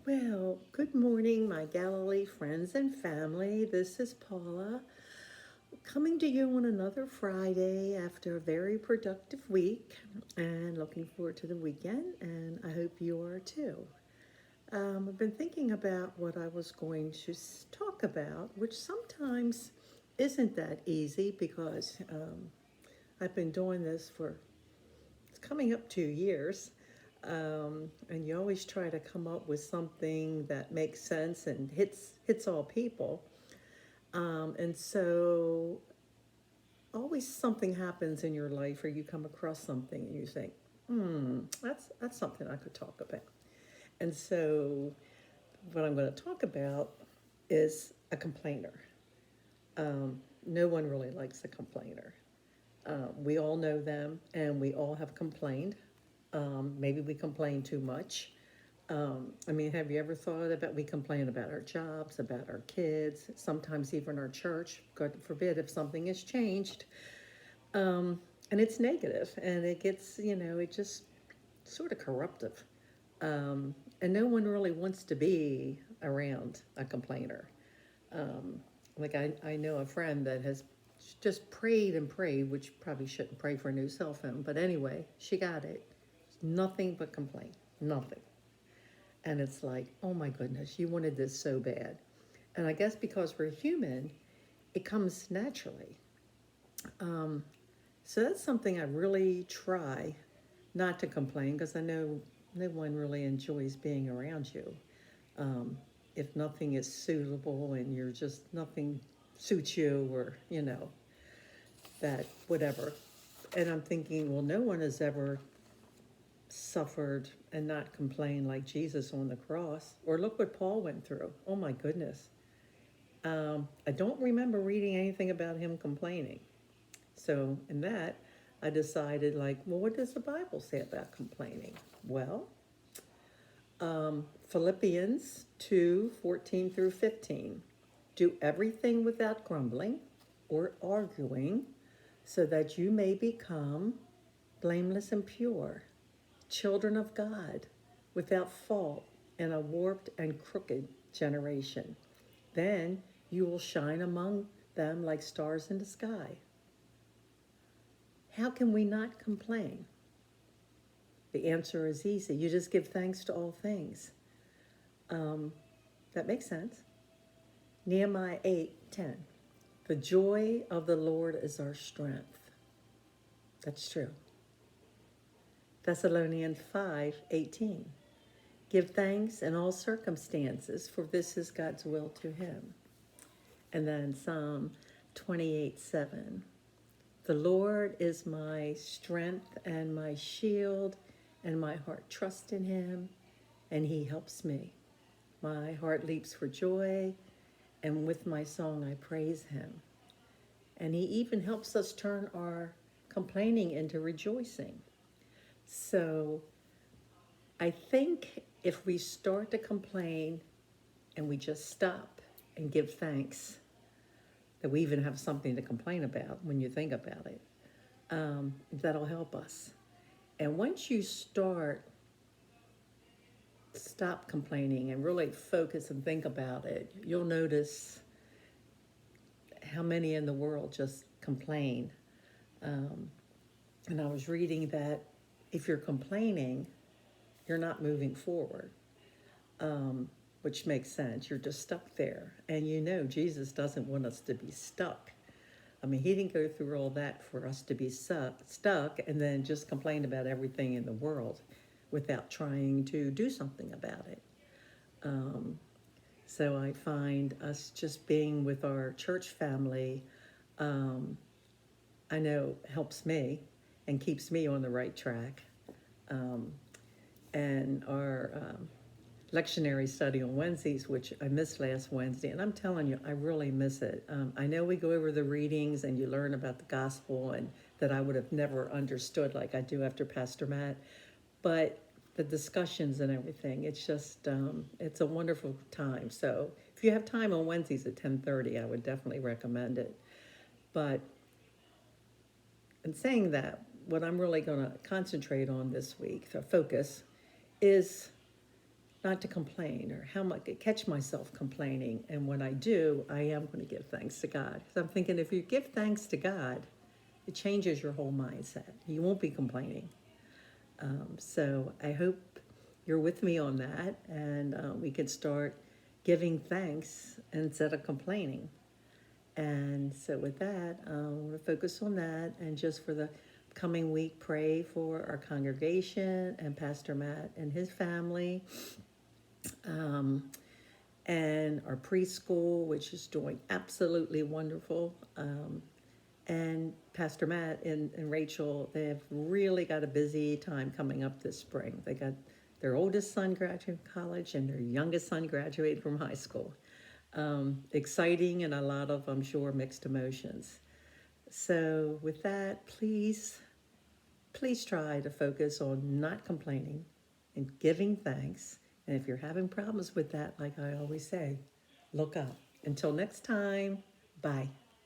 Well, good morning, my Galilee friends and family. This is Paula coming to you on another Friday after a very productive week and looking forward to the weekend, and I hope you are too. I've been thinking about what I was going to talk about, which sometimes isn't that easy because I've been doing this for it's coming up 2 years. And you always try to come up with something that makes sense and hits all people. And so always something happens in your life or you come across something and you think, that's something I could talk about. And so what I'm going to talk about is a complainer. No one really likes a complainer. We all know them and we all have complained. Maybe we complain too much. Have you ever thought about we complain about our jobs, about our kids, sometimes even our church, God forbid if something has changed, and it's negative and it gets, it just sort of corruptive. And no one really wants to be around a complainer. I know a friend that has just prayed and prayed, which probably shouldn't pray for a new cell phone, but anyway, she got it. Nothing but complaint, nothing. And it's like, oh my goodness, you wanted this so bad. And I guess because we're human, it comes naturally. Um, so that's something I really try not to complain because I know no one really enjoys being around you. Um, if nothing is suitable and you're just nothing suits you or, that whatever. And I'm thinking, well, no one has ever suffered and not complained like Jesus on the cross. Or look what Paul went through. Oh my goodness. I don't remember reading anything about him complaining. So, in that, I decided, like, well, what does the Bible say about complaining? Well, Philippians 2:14 through 15. Do everything without grumbling or arguing, so that you may become blameless and pure, children of God, without fault in a warped and crooked generation. Then you will shine among them like stars in the sky. How can we not complain? The answer is easy. You just give thanks to all things. Um, that makes sense. Nehemiah 8:10. The joy of the Lord is our strength. That's true. Thessalonians 5:18. Give thanks in all circumstances, for this is God's will to him. And then Psalm 28:7. The Lord is my strength and my shield, and my heart trusts in him, and he helps me. My heart leaps for joy, and with my song I praise him. And he even helps us turn our complaining into rejoicing. So I think if we start to complain and we just stop and give thanks, that we even have something to complain about when you think about it, that'll help us. And once you stop complaining and really focus and think about it, you'll notice how many in the world just complain. Um, and I was reading that if you're complaining, you're not moving forward, which makes sense. You're just stuck there. And Jesus doesn't want us to be stuck. He didn't go through all that for us to be stuck and then just complain about everything in the world without trying to do something about it. Um, so I find us just being with our church family, um, I know helps me and keeps me on the right track. Um, and our lectionary study on Wednesdays, which I missed last Wednesday, and I'm telling you, I really miss it. I know we go over the readings and you learn about the gospel and that I would have never understood like I do after Pastor Matt, but the discussions and everything, it's just, it's a wonderful time. So if you have time on Wednesdays at 10:30, I would definitely recommend it. But in saying that, what I'm really going to concentrate on this week, the focus, is not to complain or how much catch myself complaining. And when I do, I am going to give thanks to God. Because I'm thinking if you give thanks to God, it changes your whole mindset. You won't be complaining. So I hope you're with me on that, and we can start giving thanks instead of complaining. And so with that, I want to focus on that, and just for the coming week, pray for our congregation and Pastor Matt and his family, and our preschool, which is doing absolutely wonderful. And Pastor Matt and Rachel, they have really got a busy time coming up this spring. They got their oldest son graduating from college and their youngest son graduated from high school. Exciting and a lot of, I'm sure, mixed emotions. So with that, please try to focus on not complaining and giving thanks. And if you're having problems with that, like I always say, look up. Until next time, bye.